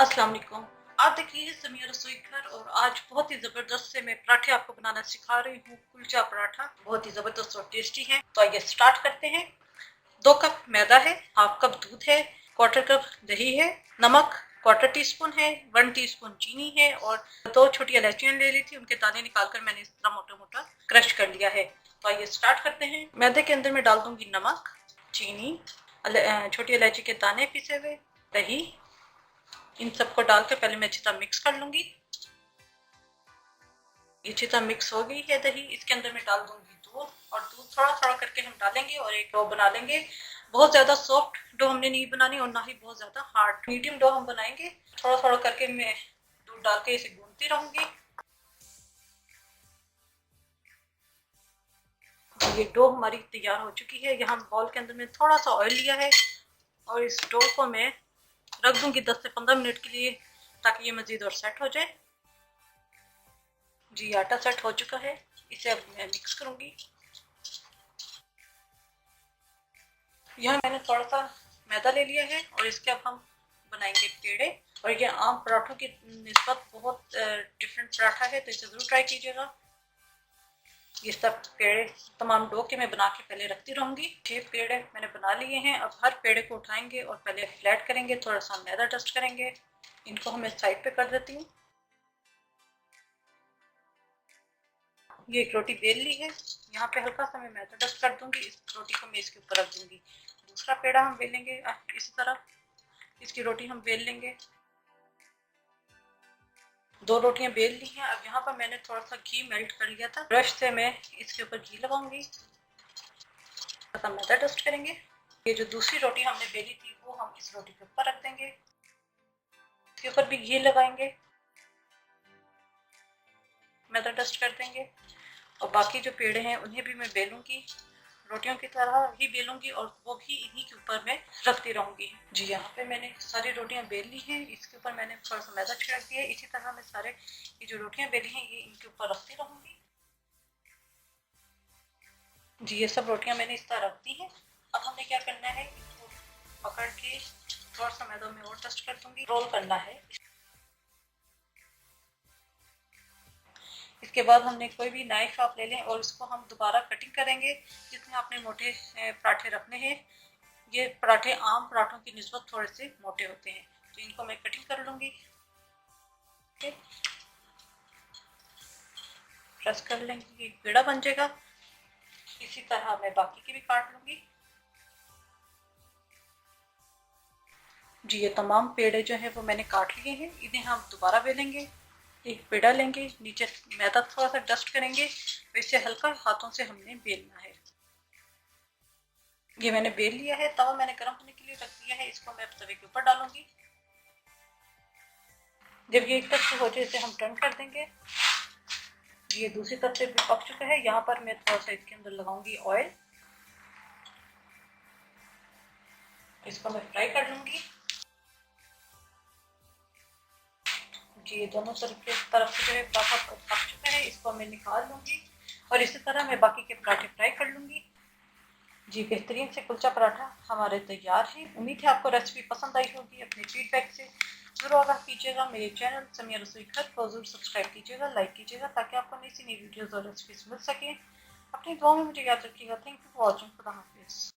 अस्सलाम वालेकुम। आप देखिए समिया रसोई घर और आज बहुत ही ज़बरदस्त से मैं पराठे आपको बनाना सिखा रही हूँ। कुलचा पराठा बहुत ही ज़बरदस्त और टेस्टी है। तो आइए स्टार्ट करते हैं। 2 कप मैदा है, हाफ कप दूध है, क्वार्टर कप दही है, नमक क्वार्टर टी स्पून है, 1 टीस्पून चीनी है और 2 छोटी इलायचियाँ ले ली थी, उनके दाने निकालकर मैंने इस तरह मोटा मोटा क्रश कर लिया है। तो आइए स्टार्ट करते हैं। मैदे के अंदर मैं डाल दूंगी नमक, चीनी, छोटी इलायची के दाने पिसे हुए, दही। इन सबको डालकर पहले मैं अच्छी तरह मिक्स कर लूंगी। अच्छी तरह मिक्स हो गई है दही, इसके अंदर मैं डाल दूंगी दूध और दूध थोड़ा थोड़ा करके हम डालेंगे और एक डो बना लेंगे। बहुत ज्यादा सॉफ्ट डो हमने नहीं बनानी और ना ही बहुत ज्यादा हार्ड, मीडियम डो हम बनाएंगे। थोड़ा थोड़ा करके मैं दूध डाल के इसे गूंथती रहूंगी। ये डो हमारी तैयार हो चुकी है। यहाँ बॉल के अंदर में थोड़ा सा ऑयल लिया है और इस डो को मैं रख दूंगी 10 से 15 मिनट के लिए, ताकि ये मजीद और सेट हो जाए। जी आटा सेट हो चुका है, इसे अब मैं मिक्स करूंगी। यहाँ मैंने थोड़ा सा मैदा ले लिया है और इसके अब हम बनाएंगे पेड़े। और ये आम पराठों की निस्बत बहुत डिफरेंट पराठा है, तो इसे जरूर ट्राई कीजिएगा। ये सब पेड़े तमाम डो के मैं बना के पहले रखती रहूंगी। 6 पेड़े मैंने बना लिए हैं। अब हर पेड़े को उठाएंगे और पहले फ्लैट करेंगे, थोड़ा सा मैदा डस्ट करेंगे। इनको हम साइड पे कर देती हूँ। ये एक रोटी बेल ली है, यहाँ पे हल्का सा मैं मैदा डस्ट कर दूंगी। इस रोटी को मैं इसके ऊपर रख दूंगी। दूसरा पेड़ा हम बेलेंगे इसी तरह, इसकी रोटी हम बेल लेंगे। 2 रोटियां बेल ली हैं। अब यहाँ पर मैंने थोड़ा सा घी मेल्ट कर लिया था, ब्रश से मैं इसके ऊपर घी लगाऊंगी। थोड़ा सा मैदा डस्ट करेंगे। ये जो दूसरी रोटी हमने बेली थी वो हम इस रोटी के ऊपर रख देंगे, इसके ऊपर भी घी लगाएंगे, मैदा डस्ट कर देंगे। और बाकी जो पेड़े हैं उन्हें भी मैं बेलूंगी, रोटियों की तरह ही बेलूंगी और वो भी इन्हीं के ऊपर मैं रखती रहूंगी। जी यहाँ पे मैंने सारी रोटियां बेल ली हैं, इसके ऊपर मैंने थोड़ा सा मैदा छिड़क दिया है। इसी तरह मैं सारे ये जो रोटियां बेली हैं ये इनके ऊपर रखती रहूंगी। जी ये सब रोटियां मैंने इस तरह रख दी हैं। अब हमने क्या करना है, इनको पकड़ के थोड़ा सा मैदा में और डस्ट कर दूंगी, रोल करना है। इसके बाद हमने कोई भी नाइफ आप ले लें और इसको हम दोबारा कटिंग करेंगे जितने आपने मोटे पराठे रखने हैं। ये पराठे आम पराठों की निस्बत थोड़े से मोटे होते हैं, तो इनको मैं कटिंग कर लूंगी। प्रेस कर लेंगे, एक पेड़ा बन जाएगा। इसी तरह मैं बाकी की भी काट लूंगी। जी ये तमाम पेड़े जो है वो मैंने काट लिए हैं, इन्हें हम दोबारा बेलेंगे। एक पेड़ा लेंगे, नीचे मैदा थोड़ा सा डस्ट करेंगे, वैसे हल्का हाथों से हमने बेलना है। ये मैंने बेल लिया है, तवा मैंने गर्म होने के लिए रख दिया है, इसको मैं तवे के ऊपर डालूंगी। जब ये एक तरफ से हो जाए इसे हम टर्न कर देंगे। ये दूसरी तरफ से भी पक चुका है। यहाँ पर मैं थोड़ा सा इसके अंदर लगाऊंगी ऑयल, इसको मैं फ्राई कर लूंगी। जी ये दोनों तरफ से जो है पराठा पक चुका है, इसको मैं निकाल लूंगी और इसी तरह मैं बाकी के पराठे फ्राई कर लूंगी। जी बेहतरीन से कुलचा पराठा हमारे तैयार है। उम्मीद है आपको रेसिपी पसंद आई होगी। अपने फीडबैक से जरूर आगाह कीजिएगा। मेरे चैनल समिया रसोई घर को जरूर सब्सक्राइब कीजिएगा, लाइक कीजिएगा, ताकि आपको नई सी नई वीडियोस और रेसिपीज मिल सके। अपनी दुआ में मुझे याद रखिएगा। Thank you for watching. खुदा हाफिज।